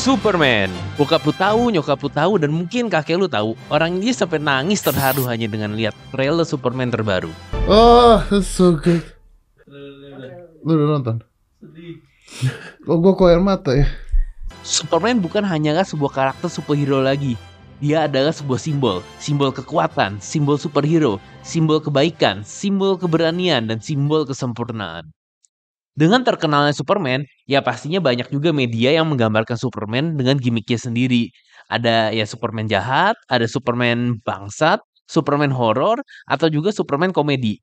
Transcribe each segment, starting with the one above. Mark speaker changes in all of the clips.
Speaker 1: Superman. Bokap lu tahu, nyokap lu tahu, dan mungkin kakek lu tahu. Orang ini sampai nangis terharu hanya dengan lihat trailer Superman terbaru.
Speaker 2: Oh, that's so good. Lu udah nonton? Kok gue air mata ya?
Speaker 1: Superman bukan hanyalah sebuah karakter superhero lagi. Dia adalah sebuah simbol kekuatan, simbol superhero, simbol kebaikan, simbol keberanian, dan simbol kesempurnaan. Dengan terkenalnya Superman, ya pastinya banyak juga media yang menggambarkan Superman dengan gimmicknya sendiri. Ada ya Superman jahat, ada Superman bangsat, Superman horor, atau juga Superman komedi.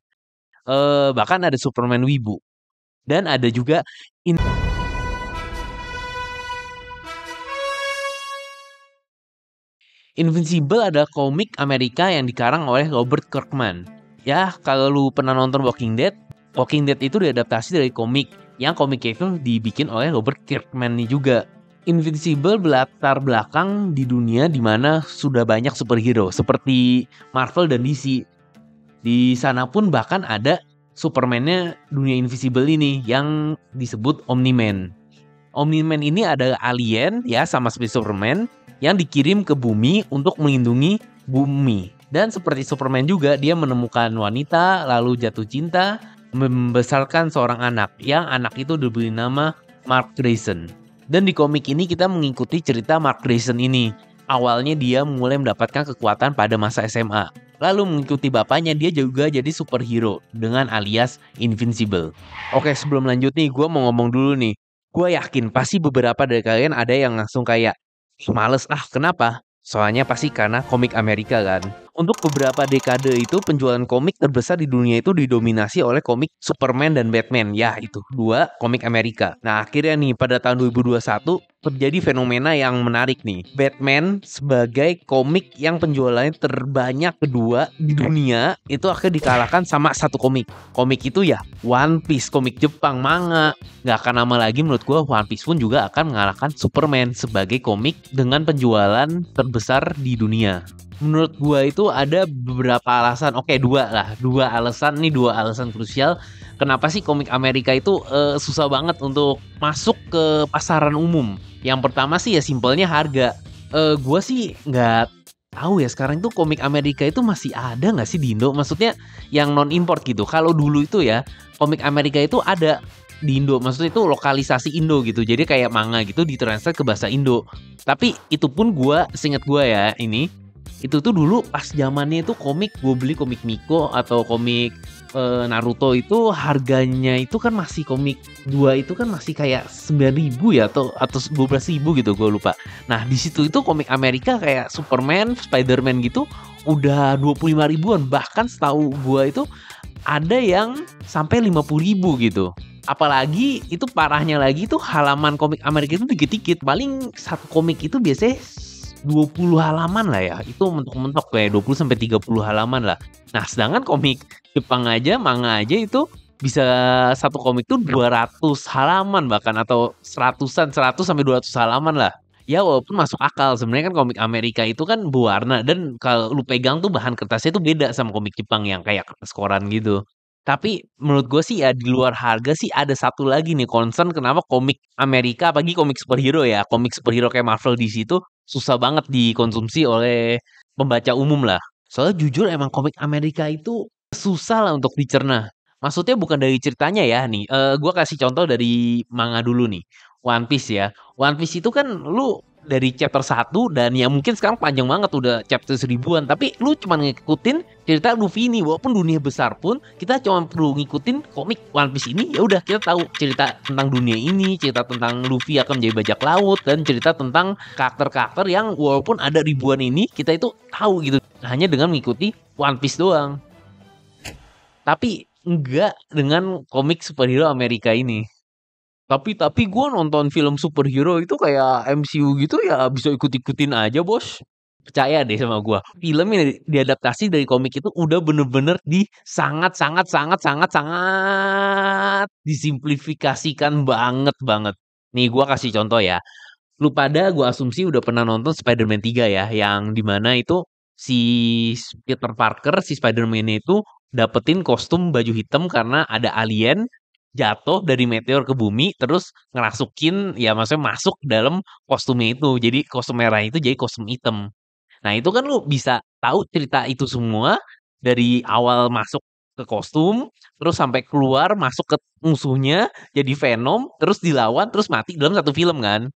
Speaker 1: Bahkan ada Superman wibu. Dan ada juga Invincible adalah komik Amerika yang dikarang oleh Robert Kirkman. Ya, kalau lu pernah nonton Walking Dead itu diadaptasi dari komik yang komiknya itu dibikin oleh Robert Kirkman nih juga. Invincible berlatar belakang di dunia di mana sudah banyak superhero seperti Marvel dan DC. Di sana pun bahkan ada Superman-nya dunia Invisible ini yang disebut Omni-Man. Omni-Man ini adalah alien ya sama seperti Superman yang dikirim ke bumi untuk melindungi bumi. Dan seperti Superman juga, dia menemukan wanita, lalu jatuh cinta, membesarkan seorang anak. Yang anak itu diberi nama Mark Grayson. Dan di komik ini kita mengikuti cerita Mark Grayson ini. Awalnya dia mulai mendapatkan kekuatan pada masa SMA. Lalu mengikuti bapaknya, dia juga jadi superhero dengan alias Invincible. Oke, sebelum lanjut nih, gue mau ngomong dulu nih. Gue yakin pasti beberapa dari kalian ada yang langsung kayak males kenapa? Soalnya pasti karena komik Amerika kan. Untuk beberapa dekade itu penjualan komik terbesar di dunia itu didominasi oleh komik Superman dan Batman. Ya itu, dua komik Amerika. Nah akhirnya nih pada tahun 2021 terjadi fenomena yang menarik nih. Batman sebagai komik yang penjualannya terbanyak kedua di dunia itu akhirnya dikalahkan sama satu komik. Komik itu ya One Piece, komik Jepang, manga. Gak akan lama lagi menurut gue One Piece pun juga akan mengalahkan Superman sebagai komik dengan penjualan terbesar di dunia. Menurut gue itu ada beberapa alasan. Oke, dua alasan krusial. Kenapa sih komik Amerika itu susah banget untuk masuk ke pasaran umum? Yang pertama sih ya simpelnya harga. Gue sih nggak tahu ya sekarang itu komik Amerika itu masih ada nggak sih di Indo? Maksudnya yang non import gitu. Kalau dulu itu ya komik Amerika itu ada di Indo, maksudnya itu lokalisasi Indo gitu. Jadi kayak manga gitu ditranslate ke bahasa Indo. Tapi itu pun seingat gue ya ini. Itu tuh dulu pas zamannya itu komik, gue beli komik Miko atau komik Naruto itu harganya itu kan masih komik 2 itu kan masih kayak 9.000 ya atau 12.000 gitu, gue lupa. Nah di situ itu komik Amerika kayak Superman, Spider-Man gitu udah 25 ribuan, bahkan setahu gue itu ada yang sampai 50.000 gitu. Apalagi itu parahnya lagi tuh halaman komik Amerika itu dikit-dikit. Paling satu komik itu biasanya 20 halaman lah ya. Itu mentok-mentok kayak 20 sampai 30 halaman lah. Nah, sedangkan komik Jepang aja, manga aja itu bisa satu komik tuh 200 halaman bahkan atau 100 sampai 200 halaman lah. Ya walaupun masuk akal, sebenarnya kan komik Amerika itu kan berwarna dan kalau lu pegang tuh bahan kertasnya tuh beda sama komik Jepang yang kayak kertas koran gitu. Tapi menurut gue sih ya di luar harga sih ada satu lagi nih concern kenapa komik Amerika apalagi komik superhero ya, komik superhero kayak Marvel di situ susah banget dikonsumsi oleh pembaca umum lah. Soalnya jujur emang komik Amerika itu susah lah untuk dicerna. Maksudnya bukan dari ceritanya ya nih. Gue kasih contoh dari manga dulu nih. One Piece ya. One Piece itu kan lu dari chapter 1 dan ya mungkin sekarang panjang banget udah chapter 1000-an, tapi lu cuma ngikutin cerita Luffy ini. Walaupun dunia besar pun kita cuma perlu ngikutin komik One Piece ini, ya udah kita tahu cerita tentang dunia ini, cerita tentang Luffy akan menjadi bajak laut dan cerita tentang karakter-karakter yang walaupun ada ribuan ini kita itu tahu gitu hanya dengan mengikuti One Piece doang. Tapi enggak dengan komik superhero Amerika ini. Tapi gue nonton film superhero itu kayak MCU gitu ya bisa ikut-ikutin aja bos. Percaya deh sama gue. Film yang diadaptasi dari komik itu udah bener-bener sangat disimplifikasikan banget. Nih gue kasih contoh ya. Lu pada gue asumsi udah pernah nonton Spider-Man 3 ya. Yang dimana itu si Peter Parker, si Spider-Man itu dapetin kostum baju hitam karena ada alien jatuh dari meteor ke bumi terus ngerasukin ya maksudnya masuk dalam kostumnya itu. Jadi kostum merah itu jadi kostum hitam. Nah, itu kan lu bisa tahu cerita itu semua dari awal masuk ke kostum, terus sampai keluar masuk ke musuhnya, jadi Venom, terus dilawan, terus mati dalam satu film kan.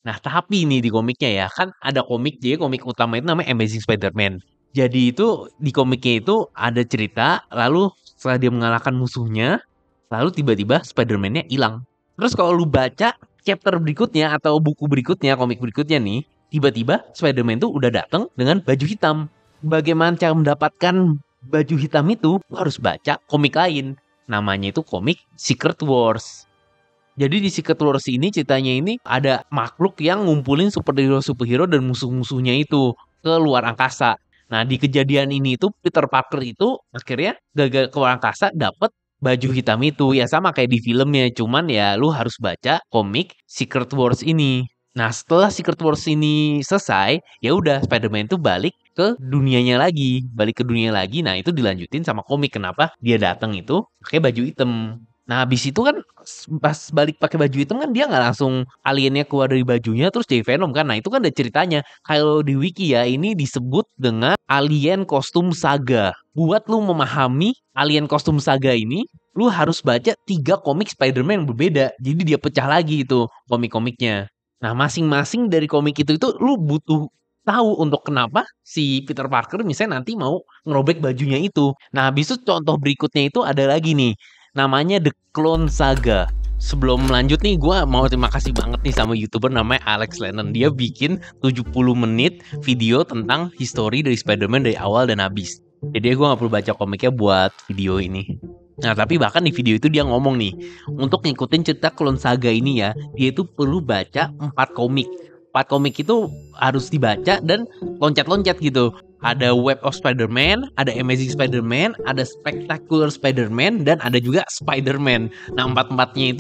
Speaker 1: Nah, tapi nih di komiknya ya, kan ada komik, jadi komik utama itu namanya Amazing Spider-Man. Jadi itu di komiknya itu ada cerita, lalu setelah dia mengalahkan musuhnya, lalu tiba-tiba Spider-Man-nya hilang. Terus kalau lu baca chapter berikutnya atau buku berikutnya, komik berikutnya nih, tiba-tiba Spider-Man tuh udah datang dengan baju hitam. Bagaimana cara mendapatkan baju hitam itu? Lu harus baca komik lain. Namanya itu komik Secret Wars. Jadi di Secret Wars ini ceritanya ini ada makhluk yang ngumpulin superhero-superhero dan musuh-musuhnya itu ke luar angkasa. Nah, di kejadian ini itu Peter Parker itu akhirnya gagal ke luar angkasa dapat baju hitam itu. Ya sama kayak di filmnya, cuman ya lu harus baca komik Secret Wars ini. Nah, setelah Secret Wars ini selesai, ya udah Spider-Man itu balik ke dunianya lagi, balik ke dunia lagi. Nah, itu dilanjutin sama komik kenapa dia datang itu pakai baju hitam. Nah, habis itu kan pas balik pakai baju hitam kan dia nggak langsung aliennya keluar dari bajunya terus jadi Venom kan. Nah, itu kan ada ceritanya. Kalau di wiki ya ini disebut dengan alien kostum saga. Buat lu memahami alien kostum saga ini, lu harus baca 3 komik Spider-Man yang berbeda. Jadi dia pecah lagi itu komik-komiknya. Nah, masing-masing dari komik itu lu butuh tahu untuk kenapa si Peter Parker misalnya nanti mau ngerobek bajunya itu. Nah, habis itu contoh berikutnya itu ada lagi nih. Namanya The Clone Saga. Sebelum lanjut nih, gue mau terima kasih banget nih sama YouTuber namanya Alex Lennon. Dia bikin 70 menit video tentang history dari Spider-Man dari awal dan habis. Jadi gue gak perlu baca komiknya buat video ini. Nah, tapi bahkan di video itu dia ngomong nih, untuk ngikutin cerita Clone Saga ini ya, dia itu perlu baca 4 komik. 4 komik itu harus dibaca dan loncat-loncat gitu. Ada Web of Spider-Man, ada Amazing Spider-Man, ada Spectacular Spider-Man, dan ada juga Spider-Man. Nah, 4-4-nya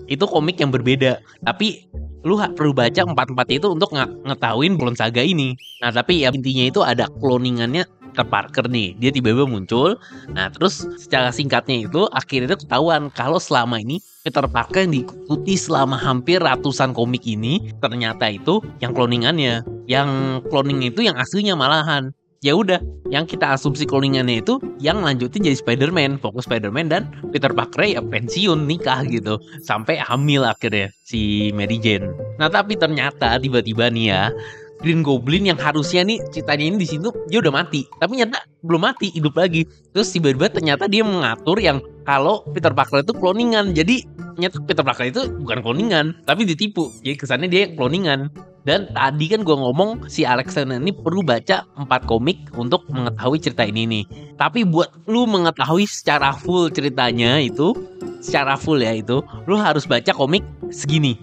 Speaker 1: itu komik yang berbeda. Tapi lu perlu baca 4-4 itu untuk ngetahuin Clone Saga ini. Nah, tapi ya intinya itu ada cloningannya Peter Parker nih. Dia tiba-tiba muncul. Nah, terus secara singkatnya itu akhirnya ketahuan kalau selama ini Peter Parker yang diikuti selama hampir ratusan komik ini ternyata itu yang cloningannya. Yang cloning itu yang aslinya malahan. Ya udah, yang kita asumsi cloningannya itu yang lanjutin jadi Spider-Man, fokus Spider-Man dan Peter Parker ya pensiun nikah gitu, sampai hamil akhirnya si Mary Jane. Nah, tapi ternyata tiba-tiba nih ya, Green Goblin yang harusnya nih ceritanya ini di situ dia udah mati, tapi ternyata belum mati, hidup lagi. Terus tiba-tiba ternyata dia mengatur yang kalau Peter Parker itu cloningan. Jadi ternyata Peter Parker itu bukan cloningan, tapi ditipu. Jadi kesannya dia cloningan. Dan tadi kan gue ngomong si Alexander ini perlu baca 4 komik untuk mengetahui cerita ini nih. Tapi buat lu mengetahui secara full ceritanya itu, secara full ya itu, lu harus baca komik segini.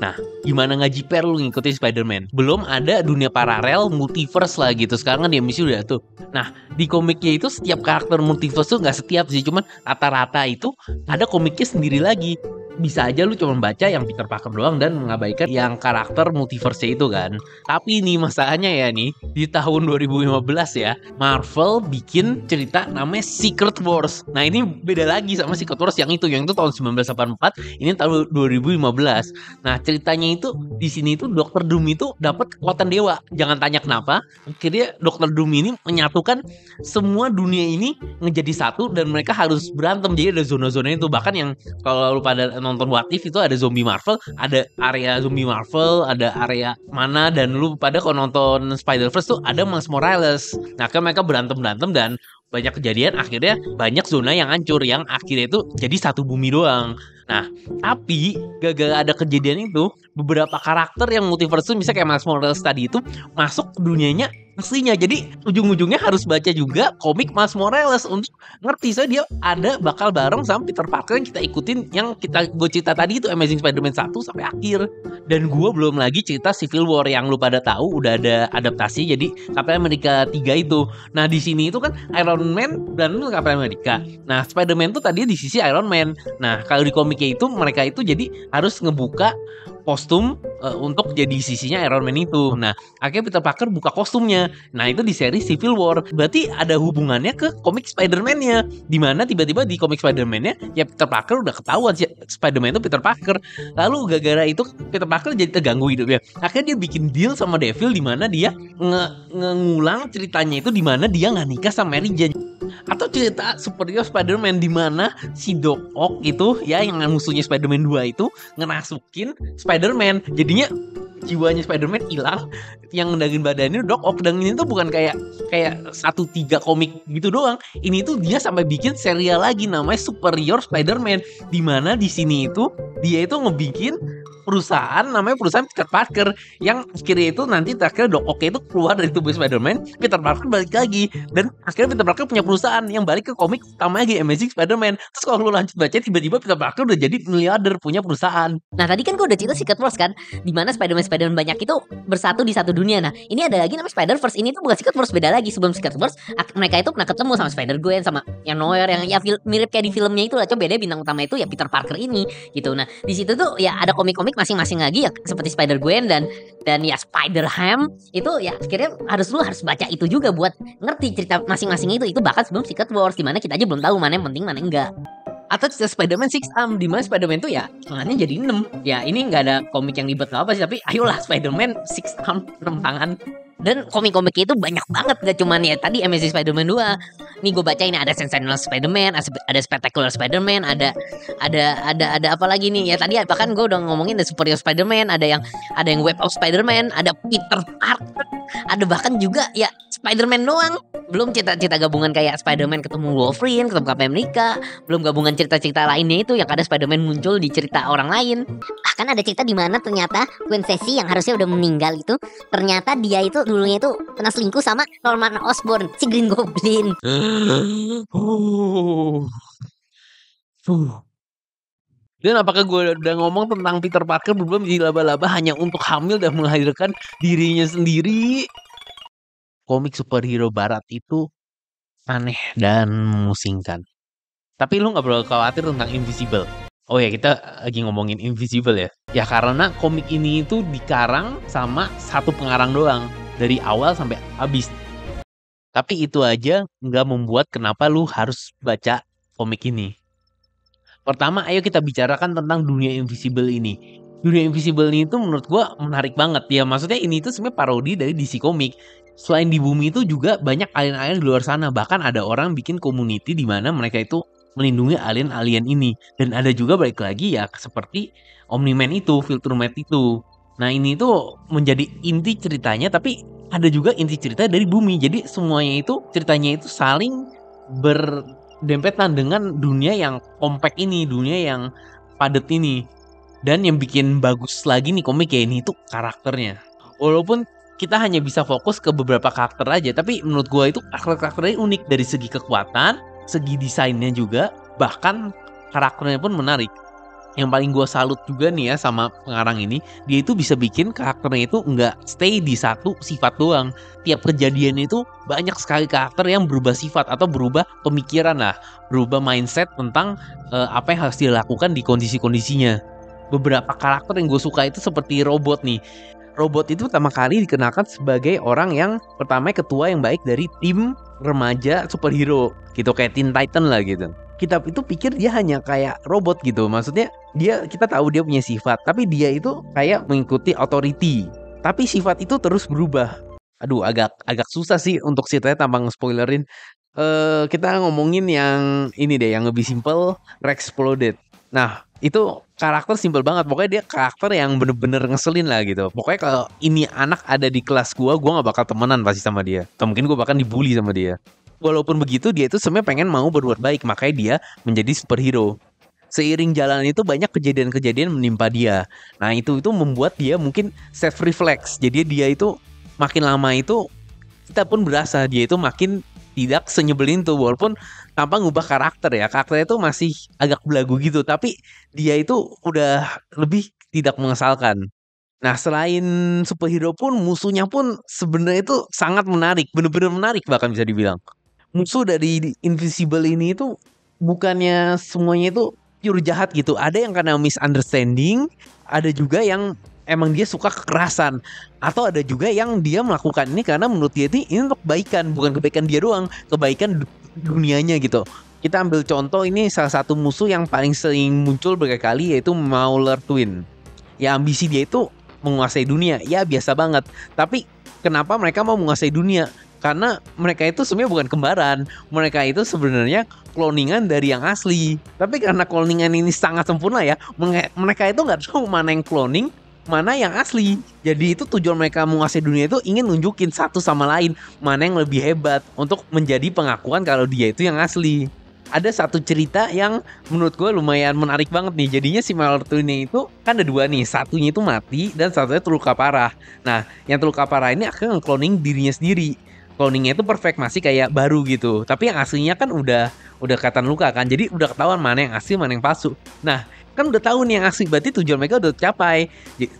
Speaker 1: Nah, gimana nggak jiper lu ngikutin Spider-Man? Belum ada dunia paralel, multiverse lah gitu. Sekarang kan di MCU udah tuh. Nah, di komiknya itu setiap karakter multiverse tuh nggak setiap sih. Cuman rata-rata itu ada komiknya sendiri lagi. Bisa aja lu cuma baca yang Peter Parker doang dan mengabaikan yang karakter multiverse itu kan. Tapi nih masalahnya ya nih, di tahun 2015 ya, Marvel bikin cerita namanya Secret Wars. Nah, ini beda lagi sama Secret Wars yang itu tahun 1984, ini tahun 2015. Nah, ceritanya itu di sini itu Dr. Doom itu dapat kekuatan dewa. Jangan tanya kenapa. Akhirnya Dr. Doom ini menyatukan semua dunia ini menjadi satu dan mereka harus berantem. Jadi ada zona-zona itu. Bahkan yang kalau lu pada nonton What If itu ada zombie Marvel, ada area zombie Marvel, ada area mana, dan lu pada kalau nonton Spider-Verse tuh ada Miles Morales. Nah, kan mereka berantem dan banyak kejadian, akhirnya banyak zona yang hancur, yang akhirnya itu jadi satu bumi doang. Nah, tapi gara-gara ada kejadian itu, beberapa karakter yang multiverse misalnya kayak Miles Morales tadi itu masuk ke dunianya aslinya. Jadi ujung-ujungnya harus baca juga komik Miles Morales untuk ngerti. Soalnya dia ada bakal bareng sama Peter Parker yang kita ikutin, yang gue cerita tadi itu Amazing Spider-Man 1 sampai akhir. Dan gue belum lagi cerita Civil War yang lu pada tahu udah ada adaptasi jadi Captain America 3 itu. Nah di sini itu kan Iron Man dan Captain America. Nah Spider-Man tuh tadi di sisi Iron Man. Nah kalau di komiknya itu mereka itu jadi harus ngebuka kostum untuk jadi sisinya Iron Man itu. Nah akhirnya Peter Parker buka kostumnya. Nah itu di seri Civil War. Berarti ada hubungannya ke komik Spider-Man-nya. Dimana tiba-tiba di komik Spider-Man-nya ya Peter Parker udah ketahuan si Spider-Man itu Peter Parker. Lalu gara-gara itu Peter Parker jadi terganggu hidupnya. Akhirnya dia bikin deal sama Devil di mana dia ngulang ceritanya itu di mana dia nggak nikah sama Mary Jane. Atau cerita superior Spider-Man di mana si Doc Ock itu ya yang musuhnya Spider-Man 2 itu ngerasukin Spider-Man. Jadinya jiwanya Spider-Man hilang, yang ngendangin badannya Doc Ock. Dan ini tuh bukan kayak 1-3 komik gitu doang. Ini tuh dia sampai bikin serial lagi namanya Superior Spider-Man, di mana di sini itu dia itu ngebikin perusahaan namanya perusahaan Peter Parker yang akhirnya itu nanti terakhir Doc Ock itu keluar dari tubuh Spider-Man, Peter Parker balik lagi dan akhirnya Peter Parker punya perusahaan yang balik ke komik utama lagi Amazing Spider-Man. Terus kalau lu lanjut baca tiba-tiba Peter Parker udah jadi miliarder punya perusahaan.
Speaker 3: Nah tadi kan gue udah cerita Secret Wars kan, di mana Spider-Man banyak itu bersatu di satu dunia. Nah ini ada lagi namanya Spider-Verse. Ini tuh bukan Secret Wars, beda lagi. Sebelum Secret Wars mereka itu pernah ketemu sama Spider-Gwen, sama yang Noir yang ya mirip kayak di filmnya itu lah. Coba beda bintang utama itu ya Peter Parker ini gitu. Nah di situ tuh ya ada komik-komik masing-masing lagi ya seperti Spider-Gwen dan ya Spider-Ham itu ya akhirnya lu harus baca itu juga buat ngerti cerita masing-masing itu bahkan sebelum Secret Wars, dimana kita aja belum tahu mana yang penting mana yang enggak.
Speaker 1: Atau cerita Spider-Man 6 Arm, di mana Spider-Man tuh ya tangannya jadi 6. Ya ini nggak ada komik yang ribet apa sih, tapi ayolah Spider-Man 6 Arm 6 tangan.
Speaker 3: Dan komik-komik itu banyak banget, gak cuman ya tadi Amazing Spider-Man 2. Nih gue baca ini ada Sensational Spider-Man, ada Spectacular Spider-Man, ada apa lagi nih? Ya tadi bahkan gue udah ngomongin ada Superior Spider-Man, ada yang Web of Spider-Man, ada Peter Parker, ada bahkan juga ya Spider-Man doang. Belum cerita-cerita gabungan kayak Spider-Man ketemu Wolverine, ketemu Captain America, belum gabungan cerita-cerita lainnya itu yang ada Spider-Man muncul di cerita orang lain.
Speaker 4: Bahkan ada cerita di mana ternyata Gwen Stacy yang harusnya udah meninggal itu ternyata dia itu dulunya itu pernah selingkuh sama Norman Osborn, si Green Goblin.
Speaker 1: Dan apakah gue udah ngomong tentang Peter Parker belum jadi laba-laba hanya untuk hamil dan melahirkan dirinya sendiri? Komik superhero barat itu aneh dan memusingkan. Tapi lu gak perlu khawatir tentang Invisible. Oh ya, kita lagi ngomongin Invisible ya. Ya karena komik ini itu dikarang sama satu pengarang doang, dari awal sampai habis. Tapi itu aja gak membuat kenapa lu harus baca komik ini. Pertama, ayo kita bicarakan tentang dunia Invisible ini. Dunia Invisible ini tuh menurut gua menarik banget. Ya maksudnya ini tuh sebenarnya parodi dari DC Comics. Selain di bumi itu juga banyak alien-alien di luar sana. Bahkan ada orang bikin community di mana mereka itu melindungi alien-alien ini. Dan ada juga balik lagi ya seperti Omni-Man itu, Viltrumite itu. Nah ini tuh menjadi inti ceritanya, tapi ada juga inti cerita dari bumi. Jadi semuanya itu ceritanya itu saling berdempetan dengan dunia yang kompak ini, dunia yang padat ini. Dan yang bikin bagus lagi nih komik ya ini tuh karakternya. Walaupun kita hanya bisa fokus ke beberapa karakter aja, tapi menurut gue itu karakter-karakternya unik dari segi kekuatan, segi desainnya juga, bahkan karakternya pun menarik. Yang paling gue salut juga nih ya sama pengarang ini, dia itu bisa bikin karakternya itu nggak stay di satu sifat doang. Tiap kejadian itu banyak sekali karakter yang berubah sifat atau berubah pemikiran lah, berubah mindset tentang apa yang harus dilakukan di kondisi-kondisinya. Beberapa karakter yang gue suka itu seperti Robot nih. Robot itu pertama kali dikenalkan sebagai orang yang pertama ketua yang baik dari tim remaja superhero gitu, kayak Teen Titan lah gitu. Kita itu pikir dia hanya kayak robot gitu, maksudnya kita tahu dia punya sifat, tapi dia itu kayak mengikuti authority, tapi sifat itu terus berubah. Aduh, agak susah sih untuk ceritanya tanpa nge-spoilerin. Kita ngomongin yang ini deh, yang lebih simple, Rexploded. Nah itu karakter simple banget, pokoknya dia karakter yang bener-bener ngeselin lah gitu. Pokoknya kalau ini anak ada di kelas gue gak bakal temenan pasti sama dia, atau mungkin gue bahkan dibully sama dia. Walaupun begitu dia itu sebenarnya pengen mau berbuat baik, makanya dia menjadi superhero. Seiring jalan itu banyak kejadian-kejadian menimpa dia. Nah itu membuat dia mungkin self reflex. Jadi dia itu makin lama itu kita pun berasa dia itu makin tidak senyebelin tuh, walaupun tanpa ngubah karakter ya. Karakternya itu masih agak belagu gitu, tapi dia itu udah lebih tidak mengesalkan. Nah, selain superhero pun musuhnya pun sebenarnya itu sangat menarik, bener-bener menarik bahkan bisa dibilang. Musuh dari Invisible ini itu bukannya semuanya itu pure jahat gitu. Ada yang karena misunderstanding, ada juga yang emang dia suka kekerasan, atau ada juga yang dia melakukan ini karena menurut dia ini untuk kebaikan, bukan kebaikan dia doang, kebaikan dunianya gitu. Kita ambil contoh, ini salah satu musuh yang paling sering muncul berkali-kali, yaitu Mauler Twin. Ya ambisi dia itu menguasai dunia, ya biasa banget. Tapi kenapa mereka mau menguasai dunia? Karena mereka itu sebenarnya bukan kembaran. Mereka itu sebenarnya cloningan dari yang asli. Tapi karena cloningan ini sangat sempurna ya, mereka itu nggak tahu mana yang cloning, mana yang asli. Jadi itu tujuan mereka menguasai dunia itu ingin nunjukin satu sama lain mana yang lebih hebat, untuk menjadi pengakuan kalau dia itu yang asli. Ada satu cerita yang menurut gue lumayan menarik banget nih. Jadinya si Mauler Twin itu kan ada dua nih. Satunya itu mati dan satunya terluka parah. Nah, yang terluka parah ini akhirnya nge-cloning dirinya sendiri. Cloningnya itu perfect, masih kayak baru gitu. Tapi yang aslinya kan udah kelihatan luka kan. Jadi udah ketahuan mana yang asli, mana yang palsu. Nah, kan udah tahu nih yang asli, berarti tujuan mereka udah tercapai.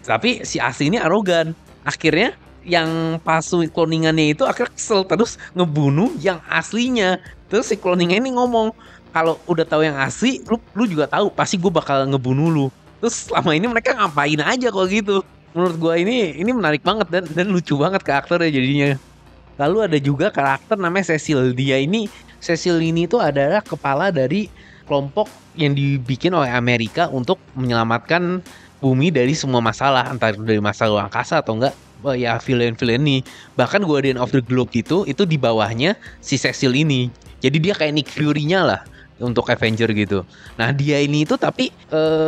Speaker 1: Tapi si asli ini arogan. Akhirnya yang palsu cloningannya itu akhirnya kesel, terus ngebunuh yang aslinya. Terus si cloningnya ini ngomong, kalau udah tahu yang asli, lu juga tahu pasti gue bakal ngebunuh lu. Terus selama ini mereka ngapain aja kalau gitu? Menurut gue ini menarik banget dan lucu banget karakternya jadinya. Lalu ada juga karakter namanya Cecil. Cecil ini tuh adalah kepala dari kelompok yang dibikin oleh Amerika untuk menyelamatkan bumi dari semua masalah, entah dari masalah angkasa atau enggak. Ya villain-villain nih. Bahkan Guardian of the Globe itu di bawahnya si Cecil ini. Jadi dia kayak Nick Fury-nya lah untuk Avenger gitu. Nah dia ini itu tapi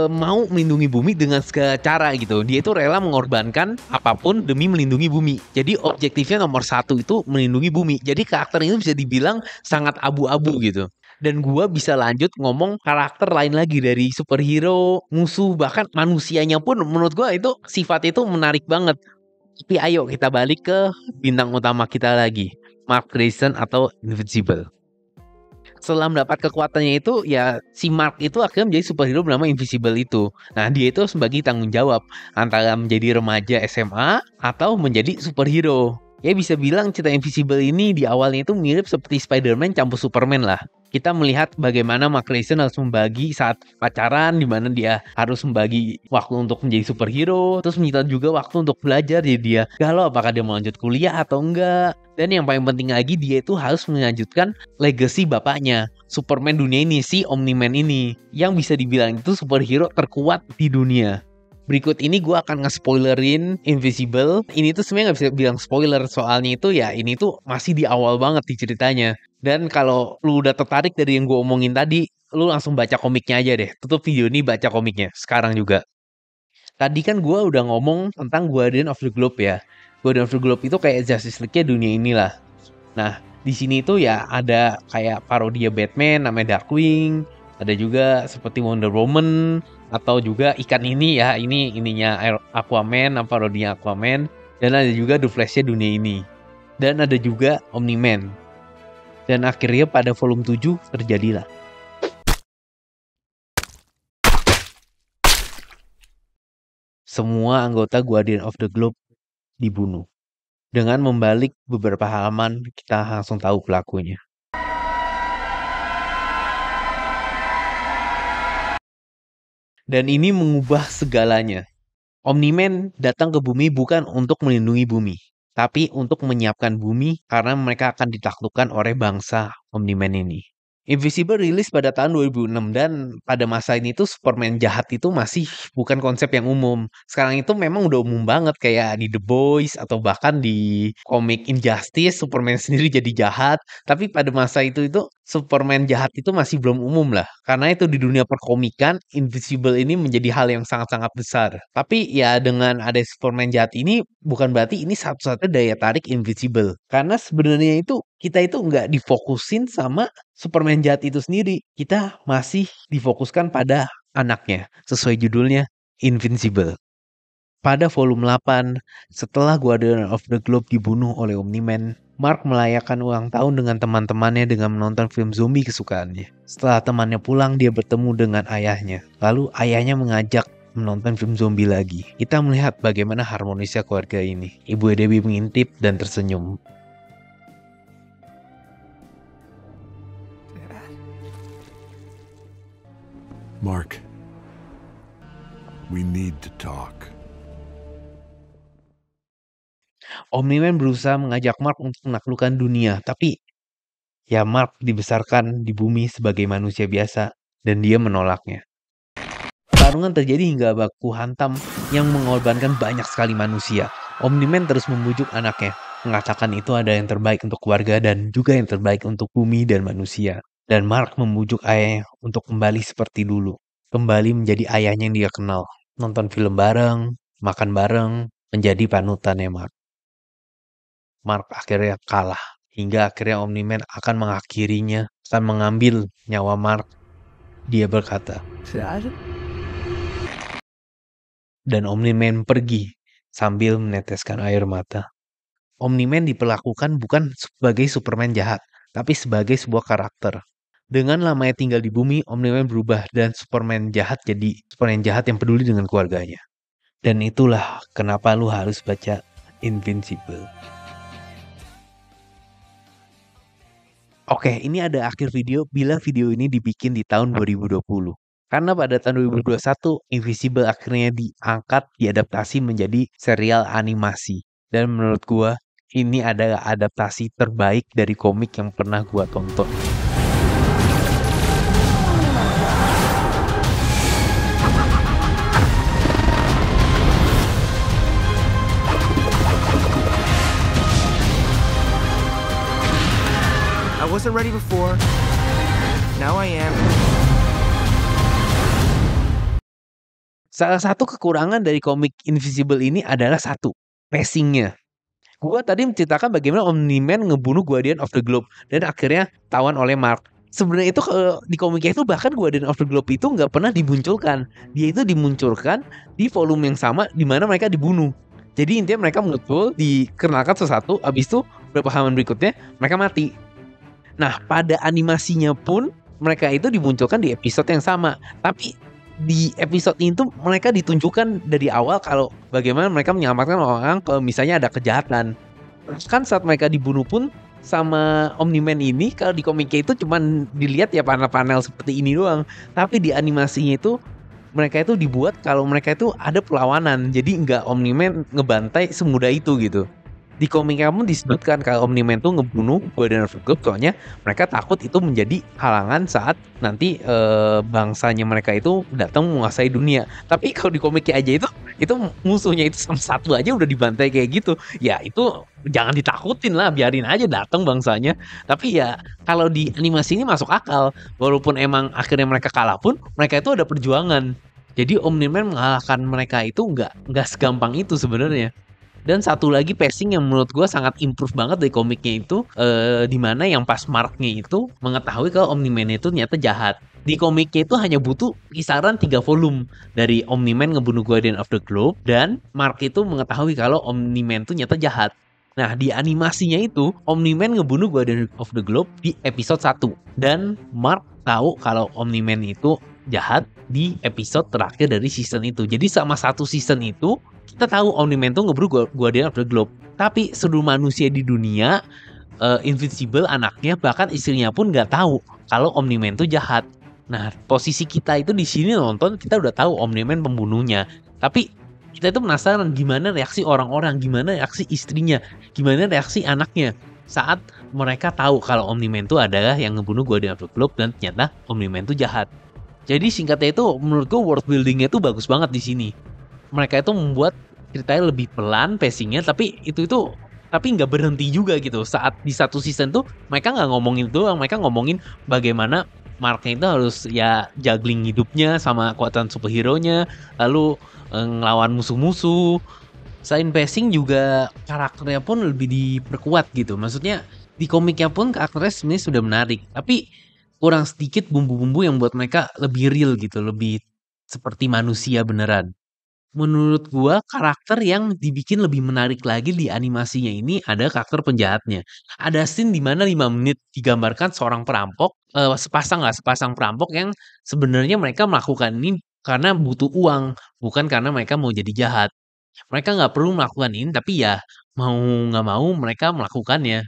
Speaker 1: mau melindungi bumi dengan segala cara gitu. Dia itu rela mengorbankan apapun demi melindungi bumi. Jadi objektifnya nomor satu itu melindungi bumi. Jadi karakter ini bisa dibilang sangat abu-abu gitu. Dan gua bisa lanjut ngomong karakter lain lagi dari superhero, musuh, bahkan manusianya pun menurut gua itu sifat itu menarik banget. Tapi ayo kita balik ke bintang utama kita lagi, Mark Grayson atau Invincible. Setelah mendapat kekuatannya itu, ya si Mark itu akhirnya menjadi superhero bernama Invisible itu. Nah dia itu sebagai tanggung jawab antara menjadi remaja SMA atau menjadi superhero. Ya bisa bilang cerita Invisible ini di awalnya itu mirip seperti Spider-Man campur Superman lah. Kita melihat bagaimana Mark Grayson harus membagi saat pacaran, di mana dia harus membagi waktu untuk menjadi superhero, terus menyita juga waktu untuk belajar. Jadi dia galau apakah dia mau lanjut kuliah atau enggak. Dan yang paling penting lagi, dia itu harus melanjutkan legacy bapaknya, Superman dunia ini, si Omni-Man ini, yang bisa dibilang itu superhero terkuat di dunia. Berikut ini gue akan nge-spoilerin Invisible. Ini tuh sebenarnya gak bisa bilang spoiler, soalnya itu ya ini tuh masih di awal banget di ceritanya. Dan kalau lu udah tertarik dari yang gue omongin tadi, lu langsung baca komiknya aja deh. Tutup video ini, baca komiknya sekarang juga. Tadi kan gue udah ngomong tentang Guardian of the Globe ya. Guardian of the Globe itu kayak Justice League-nya dunia inilah. Nah, di sini tuh ya ada kayak parodia Batman namanya Darkwing, ada juga seperti Wonder Woman, atau juga ikan ini ya, ininya Aquaman, parodinya Aquaman, dan ada juga The Flash-nya dunia ini. Dan ada juga Omni-Man. Dan akhirnya pada volume 7 terjadilah. Semua anggota Guardian of the Globe dibunuh. Dengan membalik beberapa halaman, kita langsung tahu pelakunya. Dan ini mengubah segalanya. Omni-Man datang ke bumi bukan untuk melindungi bumi, tapi untuk menyiapkan bumi karena mereka akan ditaklukkan oleh bangsa Omni-Man ini. Invisible rilis pada tahun 2006 dan pada masa ini tuh Superman jahat itu masih bukan konsep yang umum. Sekarang itu memang udah umum banget kayak di The Boys atau bahkan di komik Injustice Superman sendiri jadi jahat. Tapi pada masa itu Superman jahat itu masih belum umum lah. Karena itu di dunia perkomikan Invisible ini menjadi hal yang sangat-sangat besar. Tapi ya dengan ada Superman jahat ini bukan berarti ini satu-satunya daya tarik Invisible. Karena sebenarnya itu kita itu nggak difokusin sama Superman jahat itu sendiri. Kita masih difokuskan pada anaknya. Sesuai judulnya, Invincible. Pada volume 8, setelah Guardian of the Globe dibunuh oleh Omni-Man, Mark merayakan ulang tahun dengan teman-temannya dengan menonton film zombie kesukaannya. Setelah temannya pulang, dia bertemu dengan ayahnya. Lalu ayahnya mengajak menonton film zombie lagi. Kita melihat bagaimana harmonisnya keluarga ini. Ibu Debbie mengintip dan tersenyum.
Speaker 5: Mark, we need to talk.
Speaker 1: Omni-Man berusaha mengajak Mark untuk menaklukkan dunia, tapi ya Mark dibesarkan di bumi sebagai manusia biasa dan dia menolaknya. Pertarungan terjadi hingga baku hantam yang mengorbankan banyak sekali manusia. Omni-Man terus membujuk anaknya, mengatakan itu ada yang terbaik untuk keluarga dan juga yang terbaik untuk bumi dan manusia. Dan Mark membujuk ayahnya untuk kembali seperti dulu. Kembali menjadi ayahnya yang dia kenal. Nonton film bareng, makan bareng, menjadi panutannya Mark. Mark akhirnya kalah. Hingga akhirnya Omni-Man akan mengakhirinya, akan mengambil nyawa Mark. Dia berkata, dan Omni-Man pergi sambil meneteskan air mata. Omni-Man diperlakukan bukan sebagai Superman jahat, tapi sebagai sebuah karakter. Dengan lamanya tinggal di bumi, Omni-Man berubah dan Superman jahat jadi Superman jahat yang peduli dengan keluarganya. Dan itulah kenapa lu harus baca Invincible. Oke, ini ada akhir video bila video ini dibikin di tahun 2020. Karena pada tahun 2021, Invisible akhirnya diangkat, diadaptasi menjadi serial animasi. Dan menurut gua, ini adalah adaptasi terbaik dari komik yang pernah gua tonton.
Speaker 6: I wasn't ready before. Now I am.
Speaker 1: Salah satu kekurangan dari komik Invisible ini adalah satu, pacingnya. Gua tadi menceritakan bagaimana Omni-Man ngebunuh Guardian of the Globe dan akhirnya tawan oleh Mark. Sebenarnya itu di komiknya itu bahkan Guardian of the Globe itu nggak pernah dimunculkan. Dia itu dimunculkan di volume yang sama di mana mereka dibunuh. Jadi intinya mereka muncul, dikenalkan sesuatu, abis itu beberapa halaman berikutnya mereka mati. Nah, pada animasinya pun mereka itu dimunculkan di episode yang sama. Tapi di episode ini tuh mereka ditunjukkan dari awal kalau bagaimana mereka menyelamatkan orang kalau misalnya ada kejahatan. Kan saat mereka dibunuh pun sama Omni-Man ini, kalau di komiknya itu cuman dilihat ya panel-panel seperti ini doang. Tapi di animasinya itu mereka itu dibuat kalau mereka itu ada perlawanan. Jadi nggak Omni-Man ngebantai semudah itu gitu. Di komiknya pun disebutkan kalau Omni-Man tuh ngebunuh Guardian of the Globe soalnya mereka takut itu menjadi halangan saat nanti bangsanya mereka itu datang menguasai dunia. Tapi kalau di komiknya aja itu musuhnya itu sama satu aja udah dibantai kayak gitu. Ya itu jangan ditakutin lah, biarin aja datang bangsanya. Tapi ya kalau di animasi ini masuk akal. Walaupun emang akhirnya mereka kalah pun mereka itu ada perjuangan. Jadi Omni-Man mengalahkan mereka itu nggak segampang itu sebenarnya. Dan satu lagi pacing yang menurut gue sangat improve banget dari komiknya itu dimana yang pas Marknya itu mengetahui kalau Omni-Man itu ternyata jahat. Di komiknya itu hanya butuh kisaran 3 volume dari Omni-Man ngebunuh Guardian of the Globe dan Mark itu mengetahui kalau Omni-Man itu ternyata jahat. Nah di animasinya itu Omni-Man ngebunuh Guardian of the Globe di episode 1 dan Mark tahu kalau Omni-Man itu jahat di episode terakhir dari season itu. Jadi sama satu season itu kita tahu Omni-Man tuh ngebunuh Guardian of the Globe. Tapi seluruh manusia di dunia, Invincible anaknya bahkan istrinya pun nggak tahu kalau Omni-Man tuh jahat. Nah posisi kita itu di sini nonton kita udah tahu Omni-Man pembunuhnya. Tapi kita itu penasaran gimana reaksi orang-orang, gimana reaksi istrinya, gimana reaksi anaknya saat mereka tahu kalau Omni-Man tuh adalah yang ngebunuh Guardian of the Globe dan ternyata Omni-Man tuh jahat. Jadi singkatnya itu menurut gue world buildingnya tuh bagus banget di sini. Mereka itu membuat ceritanya lebih pelan pacingnya, tapi tapi nggak berhenti juga gitu. Saat di satu season tuh mereka nggak ngomongin doang, mereka ngomongin bagaimana Marknya itu harus ya juggling hidupnya sama kekuatan superhero-nya, lalu ngelawan musuh-musuh. Selain pacing juga karakternya pun lebih diperkuat gitu. Maksudnya di komiknya pun karakternya sebenarnya sudah menarik, tapi kurang sedikit bumbu-bumbu yang buat mereka lebih real gitu, lebih seperti manusia beneran. Menurut gua karakter yang dibikin lebih menarik lagi di animasinya ini ada karakter penjahatnya. Ada scene di mana 5 menit digambarkan seorang perampok, sepasang perampok yang sebenarnya mereka melakukan ini karena butuh uang, bukan karena mereka mau jadi jahat. Mereka nggak perlu melakukan ini, tapi ya mau nggak mau mereka melakukannya.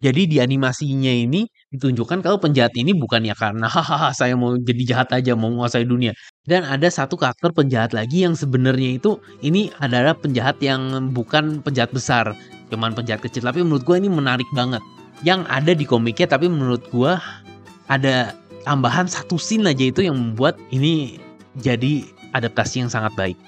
Speaker 1: Jadi di animasinya ini ditunjukkan kalau penjahat ini bukan ya karena hahaha saya mau jadi jahat aja mau menguasai dunia. Dan ada satu karakter penjahat lagi yang sebenarnya itu ini adalah penjahat yang bukan penjahat besar, cuman penjahat kecil. Tapi menurut gua ini menarik banget. Yang ada di komiknya tapi menurut gua ada tambahan satu scene aja itu yang membuat ini jadi adaptasi yang sangat baik.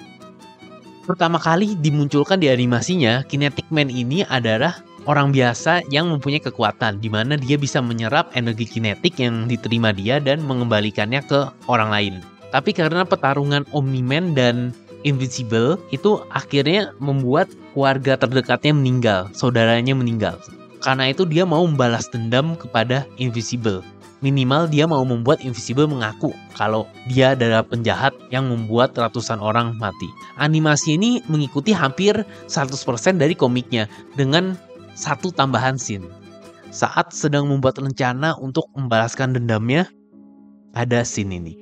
Speaker 1: Pertama kali dimunculkan di animasinya, Kinetic Man ini adalah orang biasa yang mempunyai kekuatan di mana dia bisa menyerap energi kinetik yang diterima dia dan mengembalikannya ke orang lain. Tapi karena pertarungan Omni-Man dan Invincible itu akhirnya membuat keluarga terdekatnya meninggal, saudaranya meninggal. Karena itu dia mau membalas dendam kepada Invisible. Minimal dia mau membuat Invisible mengaku kalau dia adalah penjahat yang membuat ratusan orang mati. Animasi ini mengikuti hampir 100% dari komiknya dengan satu tambahan scene. Saat sedang membuat rencana untuk membalaskan dendamnya, ada scene ini.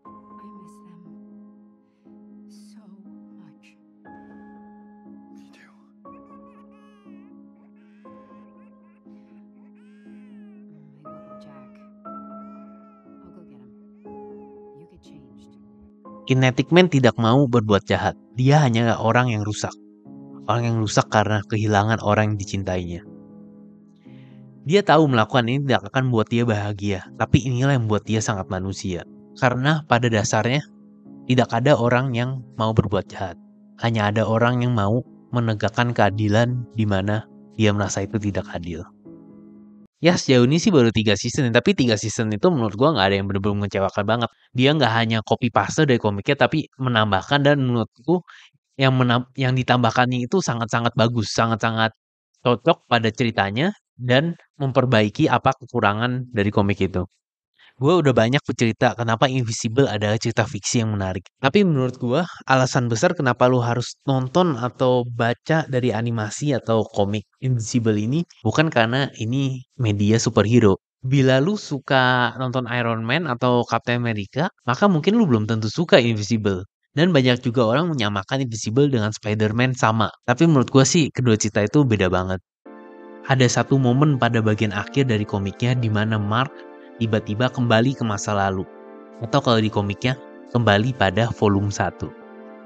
Speaker 7: I miss them so much.
Speaker 5: Me too.
Speaker 7: My little Jack. I'll go get him. You get changed.
Speaker 1: Kinetic Man tidak mau berbuat jahat. Dia hanya orang yang rusak. Orang yang rusak karena kehilangan orang yang dicintainya. Dia tahu melakukan ini tidak akan membuat dia bahagia, tapi inilah yang membuat dia sangat manusia. Karena pada dasarnya tidak ada orang yang mau berbuat jahat. Hanya ada orang yang mau menegakkan keadilan di mana dia merasa itu tidak adil. Ya sejauh ini sih baru 3 season, tapi 3 season itu menurut gua nggak ada yang benar-benar mengecewakan banget. Dia nggak hanya copy paste dari komiknya, tapi menambahkan dan menurutku yang ditambahkannya itu sangat-sangat bagus, sangat-sangat cocok pada ceritanya dan memperbaiki apa kekurangan dari komik itu. Gue udah banyak bercerita kenapa Invisible adalah cerita fiksi yang menarik. Tapi menurut gue alasan besar kenapa lu harus nonton atau baca dari animasi atau komik Invisible ini bukan karena ini media superhero. Bila lu suka nonton Iron Man atau Captain America, maka mungkin lu belum tentu suka Invisible. Dan banyak juga orang menyamakan Invisible dengan Spider-Man sama. Tapi menurut gue sih kedua cerita itu beda banget. Ada satu momen pada bagian akhir dari komiknya di mana Mark tiba-tiba kembali ke masa lalu. Atau kalau di komiknya, kembali pada volume 1.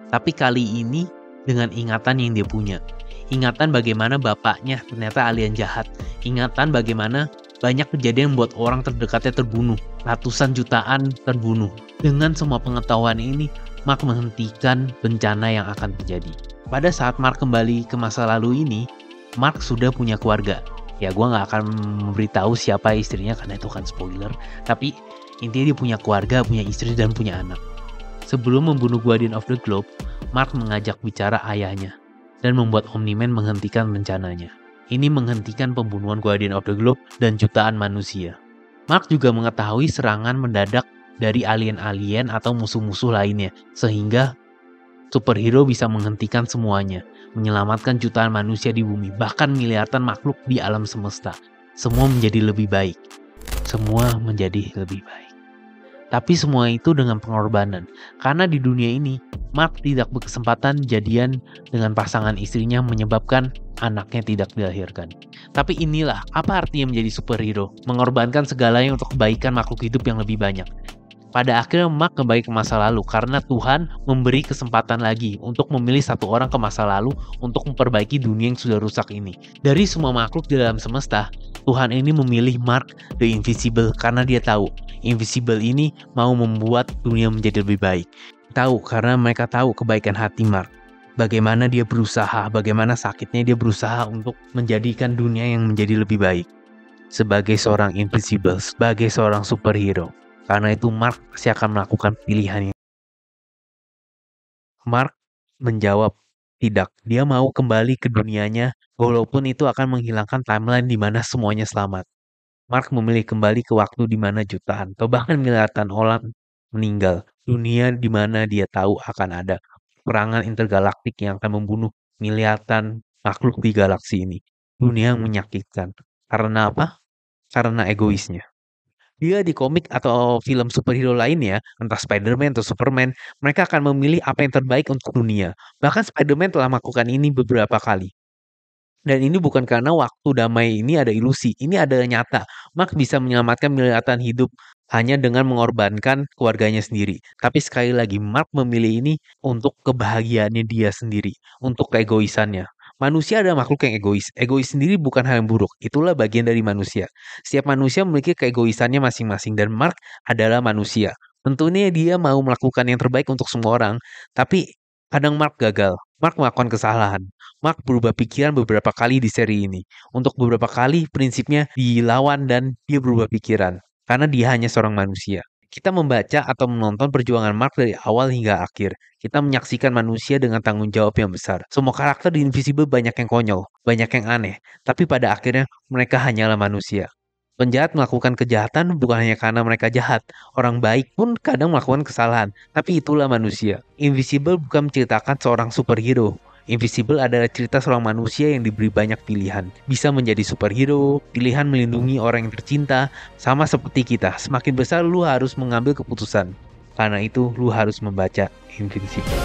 Speaker 1: Tapi kali ini dengan ingatan yang dia punya. Ingatan bagaimana bapaknya ternyata alien jahat. Ingatan bagaimana banyak kejadian membuat orang terdekatnya terbunuh. Ratusan jutaan terbunuh. Dengan semua pengetahuan ini, Mark menghentikan bencana yang akan terjadi. Pada saat Mark kembali ke masa lalu ini, Mark sudah punya keluarga. Ya gue gak akan memberitahu siapa istrinya karena itu kan spoiler. Tapi intinya dia punya keluarga, punya istri dan punya anak. Sebelum membunuh Guardian of the Globe, Mark mengajak bicara ayahnya dan membuat Omni-Man menghentikan rencananya. Ini menghentikan pembunuhan Guardian of the Globe dan jutaan manusia. Mark juga mengetahui serangan mendadak dari alien-alien atau musuh-musuh lainnya, sehingga superhero bisa menghentikan semuanya, menyelamatkan jutaan manusia di bumi, bahkan miliaran makhluk di alam semesta. Semua menjadi lebih baik. Semua menjadi lebih baik. Tapi semua itu dengan pengorbanan. Karena di dunia ini, Mark tidak berkesempatan jadian dengan pasangan istrinya menyebabkan anaknya tidak dilahirkan. Tapi inilah apa artinya menjadi superhero. Mengorbankan segalanya untuk kebaikan makhluk hidup yang lebih banyak. Pada akhirnya Mark kembali ke masa lalu karena Tuhan memberi kesempatan lagi untuk memilih satu orang ke masa lalu untuk memperbaiki dunia yang sudah rusak ini. Dari semua makhluk di dalam semesta, Tuhan ini memilih Mark the Invisible karena dia tahu Invisible ini mau membuat dunia menjadi lebih baik. Tahu karena mereka tahu kebaikan hati Mark. Bagaimana dia berusaha, bagaimana sakitnya dia berusaha untuk menjadikan dunia yang menjadi lebih baik. Sebagai seorang Invisible, sebagai seorang superhero. Karena itu Mark pasti akan melakukan pilihan yang... Mark menjawab tidak. Dia mau kembali ke dunianya walaupun itu akan menghilangkan timeline di mana semuanya selamat. Mark memilih kembali ke waktu di mana jutaan atau bahkan miliaran orang meninggal. Dunia di mana dia tahu akan ada peperangan intergalaktik yang akan membunuh miliaran makhluk di galaksi ini. Dunia yang menyakitkan. Karena apa? Karena egoisnya. Dia di komik atau film superhero lainnya, entah Spider-Man atau Superman, mereka akan memilih apa yang terbaik untuk dunia. Bahkan Spider-Man telah melakukan ini beberapa kali. Dan ini bukan karena waktu damai ini ada ilusi, ini ada nyata. Mark bisa menyelamatkan miliaran hidup hanya dengan mengorbankan keluarganya sendiri. Tapi sekali lagi, Mark memilih ini untuk kebahagiaannya dia sendiri, untuk keegoisannya. Manusia adalah makhluk yang egois. Egois sendiri bukan hal yang buruk, itulah bagian dari manusia. Setiap manusia memiliki keegoisannya masing-masing dan Mark adalah manusia. Tentunya dia mau melakukan yang terbaik untuk semua orang, tapi kadang Mark gagal. Mark melakukan kesalahan. Mark berubah pikiran beberapa kali di seri ini. Untuk beberapa kali prinsipnya dilawan dan dia berubah pikiran. Karena dia hanya seorang manusia. Kita membaca atau menonton perjuangan Mark dari awal hingga akhir. Kita menyaksikan manusia dengan tanggung jawab yang besar. Semua karakter di Invisible banyak yang konyol, banyak yang aneh. Tapi pada akhirnya mereka hanyalah manusia. Penjahat melakukan kejahatan bukan hanya karena mereka jahat. Orang baik pun kadang melakukan kesalahan. Tapi itulah manusia. Invisible bukan menceritakan seorang superhero. Invisible adalah cerita seorang manusia yang diberi banyak pilihan. Bisa menjadi superhero, pilihan melindungi orang yang tercinta. Sama seperti kita, semakin besar lu harus mengambil keputusan. Karena itu lu harus membaca Invincible.